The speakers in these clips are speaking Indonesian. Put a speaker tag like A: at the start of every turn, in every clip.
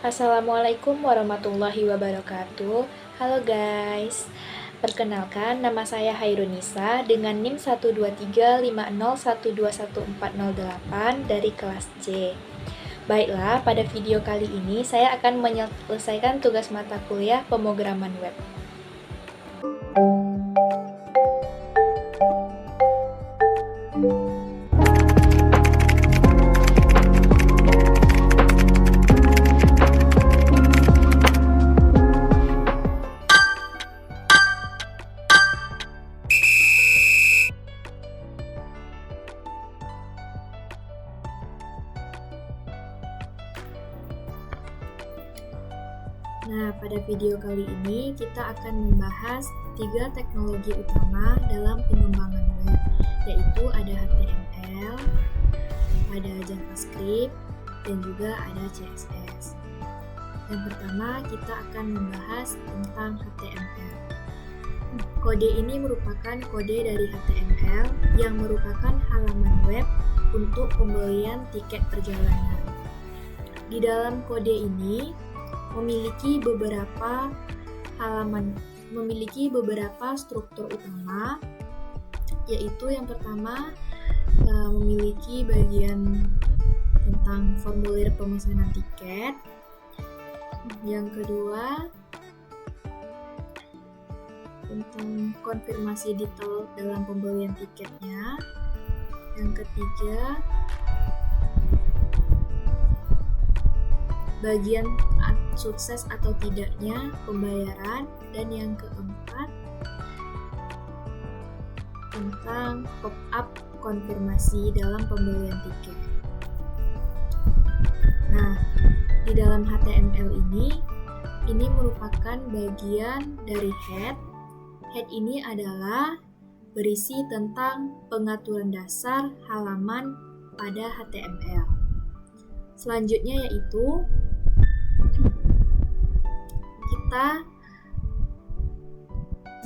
A: Assalamualaikum warahmatullahi wabarakatuh. Halo guys. Perkenalkan, nama saya Hairunisa dengan NIM 12350121408 dari kelas C. Baiklah, pada video kali ini saya akan menyelesaikan tugas mata kuliah pemrograman web. Nah, pada video kali ini kita akan membahas 3 teknologi utama dalam pengembangan web, yaitu ada HTML, ada JavaScript, dan juga ada CSS. Yang pertama, kita akan membahas tentang HTML. Kode ini merupakan kode dari HTML yang merupakan halaman web untuk pembelian tiket perjalanan. Di dalam kode ini memiliki beberapa struktur utama, yaitu yang pertama memiliki bagian tentang formulir pemesanan tiket, yang kedua tentang konfirmasi detail dalam pembelian tiketnya, yang ketiga bagian sukses atau tidaknya pembayaran, dan yang keempat tentang pop-up konfirmasi dalam pembelian tiket. Nah, di dalam HTML ini merupakan bagian dari head. Head ini adalah berisi tentang pengaturan dasar halaman pada HTML. Selanjutnya yaitu kita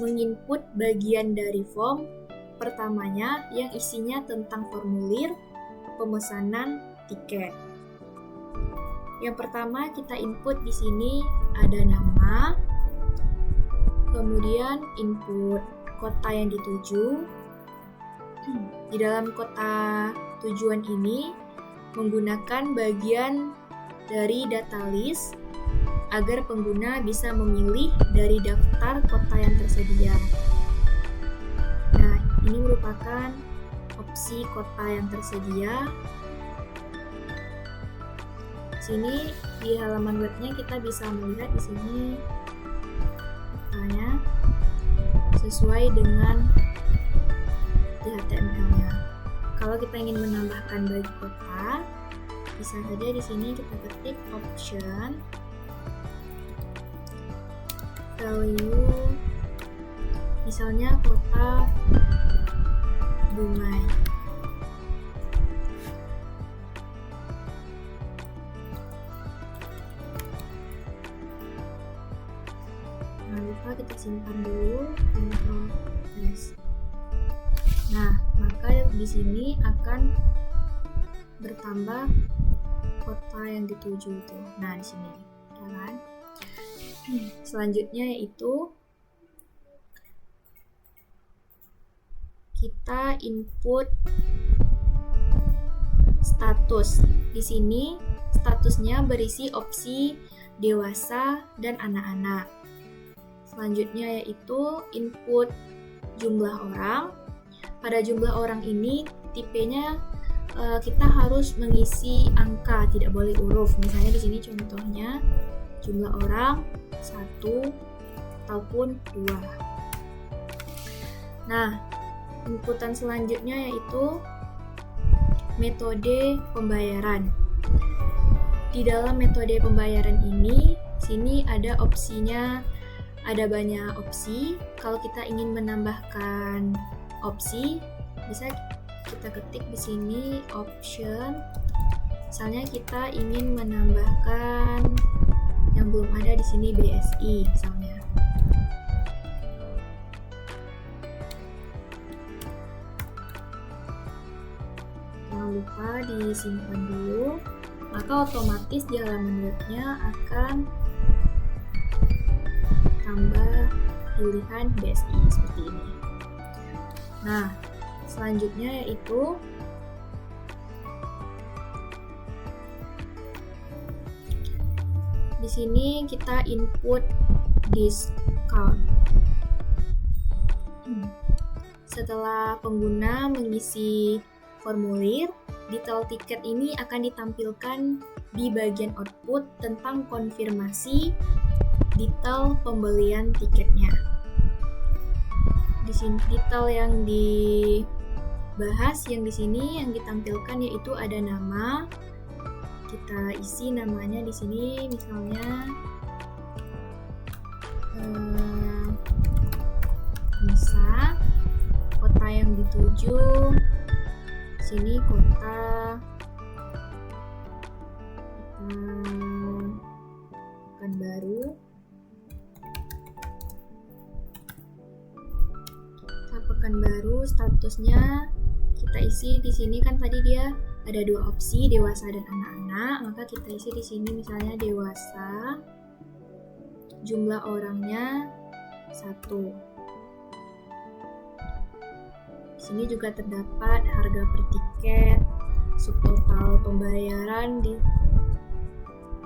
A: menginput bagian dari form pertamanya yang isinya tentang formulir pemesanan tiket. Yang pertama kita input di sini ada nama, kemudian input kota yang dituju. Di dalam kota tujuan ini menggunakan bagian dari data list agar pengguna bisa memilih dari daftar kota yang tersedia. Nah, ini merupakan opsi kota yang tersedia. Sini di halaman webnya kita bisa melihat di sini kotanya sesuai dengan di HTML-nya. Kalau kita ingin menambahkan bagi kota, bisa saja di sini kita ketik option value, misalnya kota Dumai. Jangan lupa kita simpan dulu, Ctrl S. Nah, maka di sini akan bertambah kota yang dituju itu. Nah, di sini, ya kan? Selanjutnya yaitu kita input status. Di sini statusnya berisi opsi dewasa dan anak-anak. Selanjutnya yaitu input jumlah orang. Pada jumlah orang ini tipenya kita harus mengisi angka, tidak boleh huruf. Misalnya di sini contohnya jumlah orang 1 ataupun 2. Nah, inputan selanjutnya yaitu metode pembayaran. Di dalam metode pembayaran ini, sini ada opsinya, ada banyak opsi. Kalau kita ingin menambahkan opsi, bisa kita ketik di sini option. Misalnya kita ingin menambahkan yang belum ada di sini BSI misalnya. Jangan lupa disimpan dulu. maka otomatis di halaman webnya akan tambah pilihan BSI seperti ini. Nah, selanjutnya yaitu di sini kita input discount. Setelah pengguna mengisi formulir, detail tiket ini akan ditampilkan di bagian output tentang konfirmasi detail pembelian tiketnya. Di sini detail yang dibahas yang di sini yang ditampilkan yaitu ada nama. Kita isi namanya di sini, misalnya Nisa, kota yang dituju, sini kota Pekanbaru. Pekanbaru, statusnya kita isi di sini kan tadi dia ada dua opsi, dewasa dan anak-anak, maka kita isi di sini misalnya dewasa, jumlah orangnya 1. Di sini juga terdapat harga per tiket, subtotal pembayaran di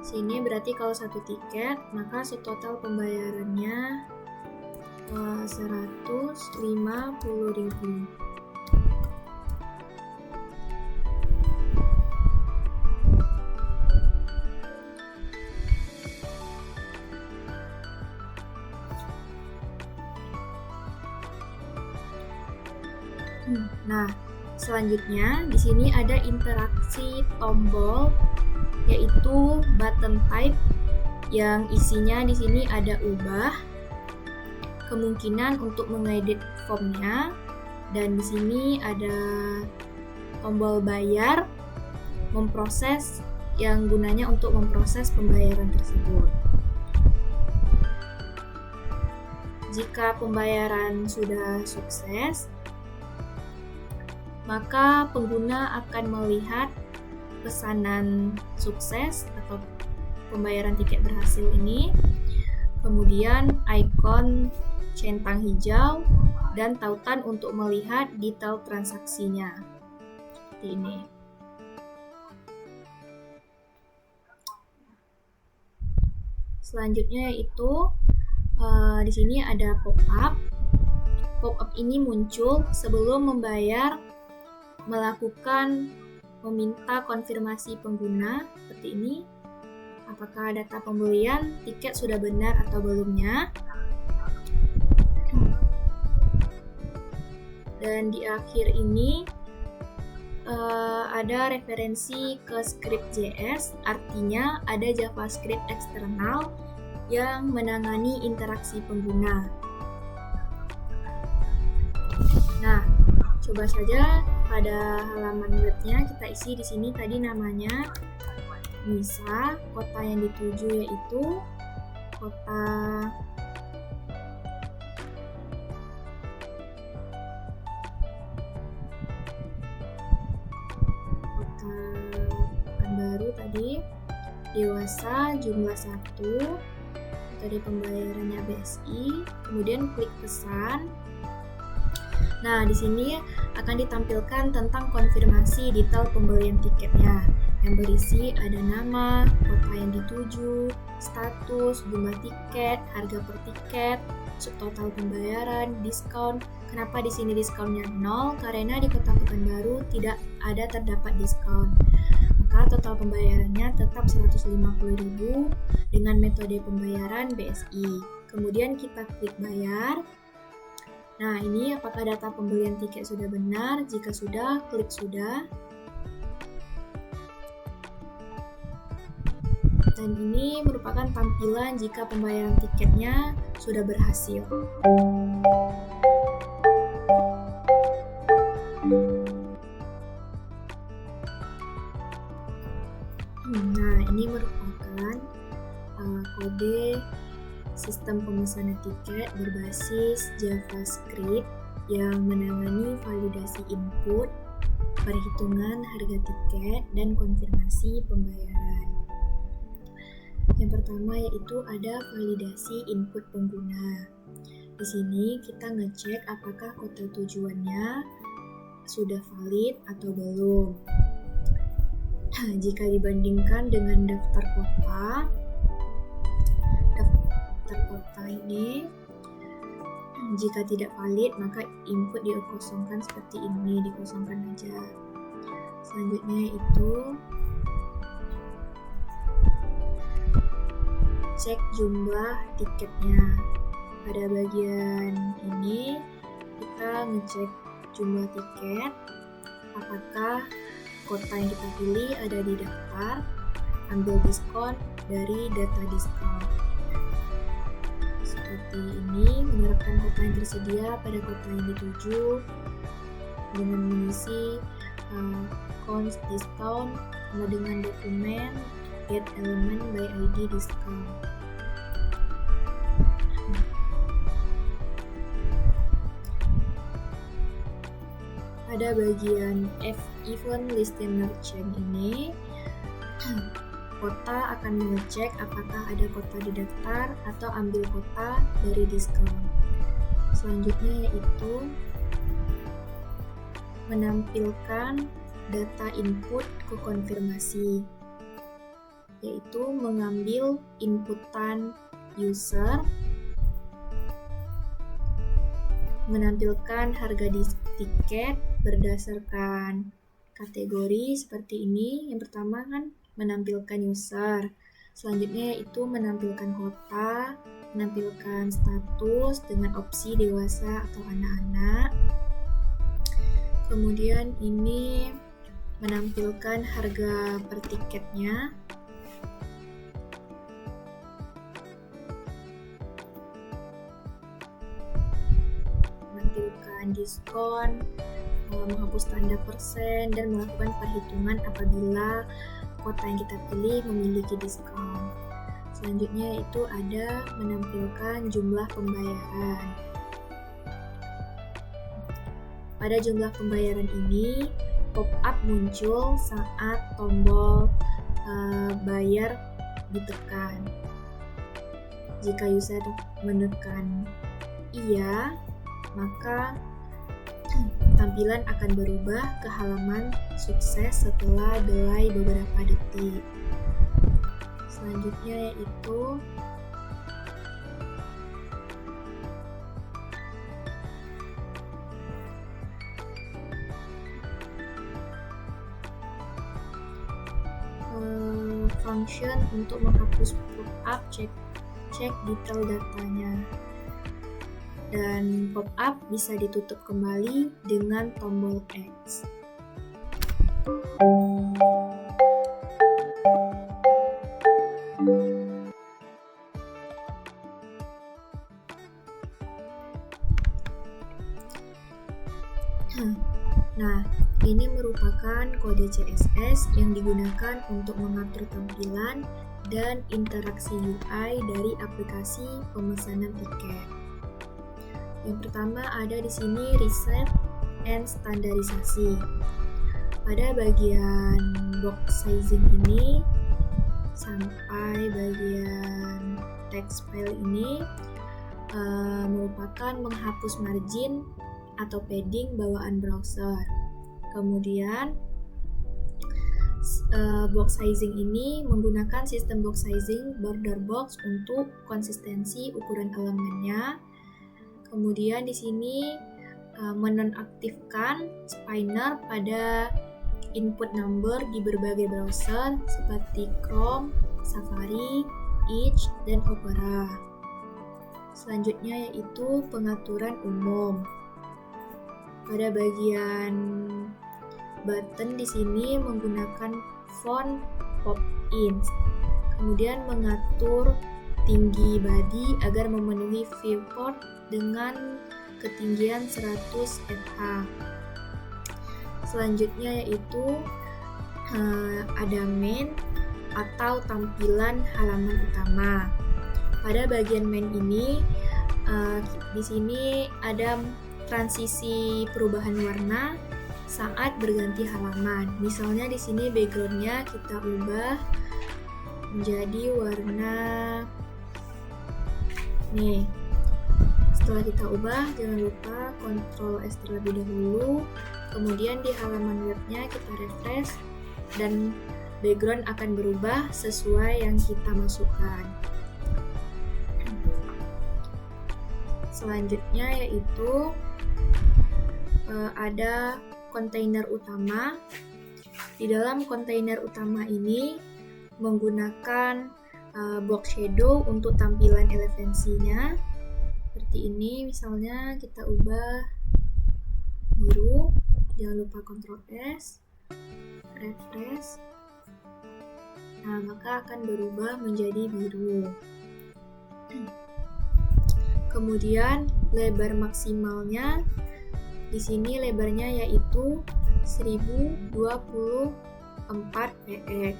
A: sini berarti kalau 1 tiket maka subtotal pembayarannya 150.000. Nah, selanjutnya di sini ada interaksi tombol yaitu button type yang isinya di sini ada ubah, kemungkinan untuk mengedit formnya, dan di sini ada tombol bayar, memproses yang gunanya untuk memproses pembayaran tersebut. Jika pembayaran sudah sukses, maka pengguna akan melihat pesanan sukses atau pembayaran tiket berhasil ini, kemudian ikon centang hijau dan tautan untuk melihat detail transaksinya. Seperti ini. Selanjutnya yaitu di sini ada pop-up. Pop-up ini muncul sebelum membayar, meminta konfirmasi pengguna seperti ini, apakah data pembelian tiket sudah benar atau belumnya. Dan di akhir ini ada referensi ke script.js, artinya ada JavaScript eksternal yang menangani interaksi pengguna. Nah, coba saja pada halaman webnya kita isi di sini tadi namanya Nisa, kota yang dituju yaitu kota Pekanbaru tadi, dewasa jumlah 1, metode pembayarannya BSI, kemudian klik pesan. Nah, di sini akan ditampilkan tentang konfirmasi detail pembelian tiketnya yang berisi ada nama, kota yang dituju, status, jumlah tiket, harga per tiket, subtotal pembayaran, diskon. Kenapa di sini diskonnya 0? Karena di kota Pekanbaru tidak ada terdapat diskon. Maka total pembayarannya tetap 150.000 dengan metode pembayaran BSI. Kemudian kita klik bayar. Nah, ini apakah data pembelian tiket sudah benar? Jika sudah, klik sudah. Dan ini merupakan tampilan jika pembayaran tiketnya sudah berhasil. Nah, ini merupakan kode sistem pemesanan tiket berbasis JavaScript yang menangani validasi input, perhitungan harga tiket dan konfirmasi pembayaran. Yang pertama yaitu ada validasi input pengguna. Di sini kita ngecek apakah kota tujuannya sudah valid atau belum. Jika dibandingkan dengan daftar kota ini, jika tidak valid maka input dikosongkan seperti ini, dikosongkan aja. Selanjutnya itu cek jumlah tiketnya. Pada bagian ini kita ngecek jumlah tiket, apakah kota yang kita pilih ada di daftar, ambil diskon dari data diskon. Seperti ini, menerapkan kota yang tersedia pada kota yang dituju dengan mengisi counts discount sama dengan dokumen get element by ID discount. Pada bagian event listener change ini, kota akan mengecek apakah ada kota di daftar atau ambil kota dari diskon. Selanjutnya yaitu menampilkan data input ke konfirmasi, yaitu mengambil inputan user, menampilkan harga tiket berdasarkan kategori seperti ini. Yang pertama kan menampilkan user, selanjutnya yaitu menampilkan kota, menampilkan status dengan opsi dewasa atau anak-anak. Kemudian ini menampilkan harga per tiketnya, menampilkan diskon, menghapus tanda persen, dan melakukan perhitungan apabila kota yang kita pilih memiliki diskon. Selanjutnya itu ada menampilkan jumlah pembayaran. Pada jumlah pembayaran ini, pop-up muncul saat tombol bayar ditekan. Jika user menekan iya, maka tampilan akan berubah ke halaman sukses setelah delay beberapa detik. Selanjutnya yaitu function untuk menghapus pop-up, cek detail datanya. Dan pop-up bisa ditutup kembali dengan tombol X. Nah, ini merupakan kode CSS yang digunakan untuk mengatur tampilan dan interaksi UI dari aplikasi pemesanan tiket. Yang pertama ada di sini reset and standarisasi. Pada bagian box sizing ini sampai bagian text file ini merupakan menghapus margin atau padding bawaan browser. Kemudian box sizing ini menggunakan sistem box sizing border box untuk konsistensi ukuran elemennya. Kemudian di sini menonaktifkan spinner pada input number di berbagai browser seperti Chrome, Safari, Edge, dan Opera. Selanjutnya yaitu pengaturan umum. Pada bagian button di sini menggunakan font pop-in. Kemudian mengatur tinggi body agar memenuhi viewport dengan ketinggian 100 fh. Selanjutnya yaitu ada main atau tampilan halaman utama. Pada bagian main ini di sini ada transisi perubahan warna saat berganti halaman. Misalnya di sini backgroundnya kita ubah menjadi warna nih. Setelah kita ubah, jangan lupa Ctrl S terlebih dahulu. Kemudian di halaman webnya kita refresh dan background akan berubah sesuai yang kita masukkan. Selanjutnya yaitu ada kontainer utama. Di dalam kontainer utama ini menggunakan box shadow untuk tampilan elevensinya. Seperti ini, misalnya kita ubah biru, jangan lupa Ctrl S, refresh. Nah, maka akan berubah menjadi biru. Kemudian lebar maksimalnya di sini lebarnya yaitu 1024 px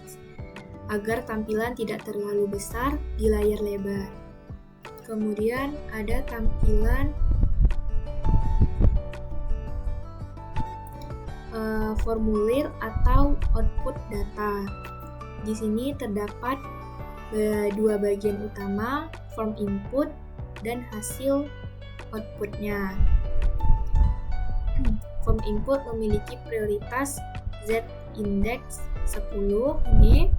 A: agar tampilan tidak terlalu besar di layar lebar. Kemudian ada tampilan formulir atau output data. Di sini terdapat dua bagian utama, form input dan hasil outputnya. Form input memiliki prioritas z-index 10, ini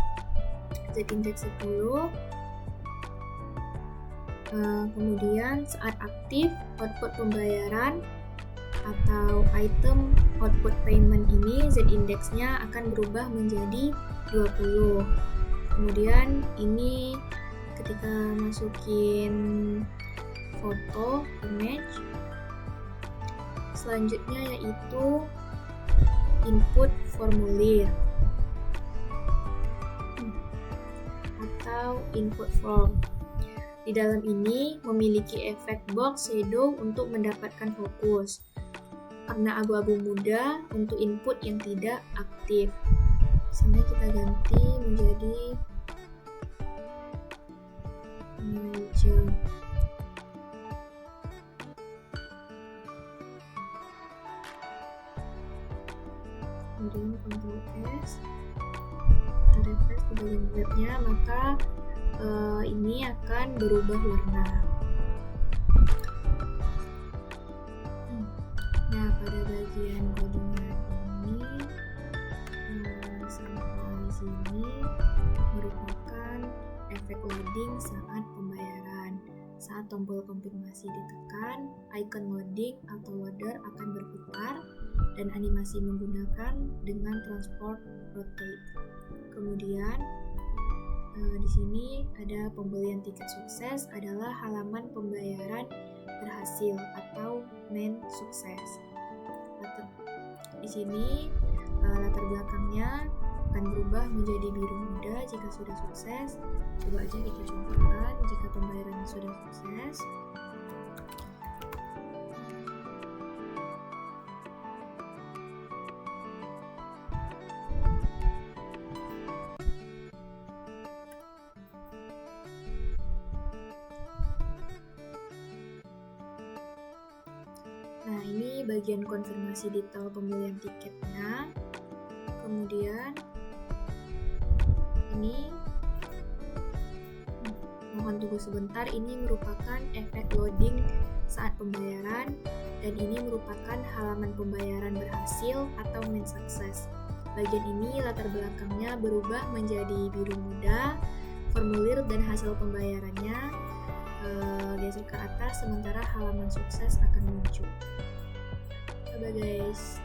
A: z-index 10. Kemudian saat aktif, output pembayaran atau item output payment ini z-indexnya akan berubah menjadi 20. Kemudian ini ketika masukin foto, image. Selanjutnya yaitu input formulir atau input form. Di dalam ini memiliki efek box shadow untuk mendapatkan fokus. Warna abu-abu muda untuk input yang tidak aktif. Misalnya kita ganti menjadi hijau. Kemudian Ctrl S, kita refresh di bagian webnya, maka ini akan berubah warna. Nah, pada bagian codingan ini sampai sini merupakan efek loading saat pembayaran. Saat tombol konfirmasi ditekan, icon loading atau loader akan berputar dan animasi menggunakan dengan transport rotate. Kemudian di sini ada pembelian tiket sukses adalah halaman pembayaran berhasil atau main sukses. Di sini latar belakangnya akan berubah menjadi biru muda jika sudah sukses. Coba aja kita contohkan jika pembayaran sudah sukses. Nah, ini bagian konfirmasi detail pembelian tiketnya. Kemudian ini mohon tunggu sebentar, ini merupakan efek loading saat pembayaran dan ini merupakan halaman pembayaran berhasil atau main success. Bagian ini latar belakangnya berubah menjadi biru muda, formulir dan hasil pembayarannya geser ke atas, sementara halaman sukses akan muncul. Coba guys.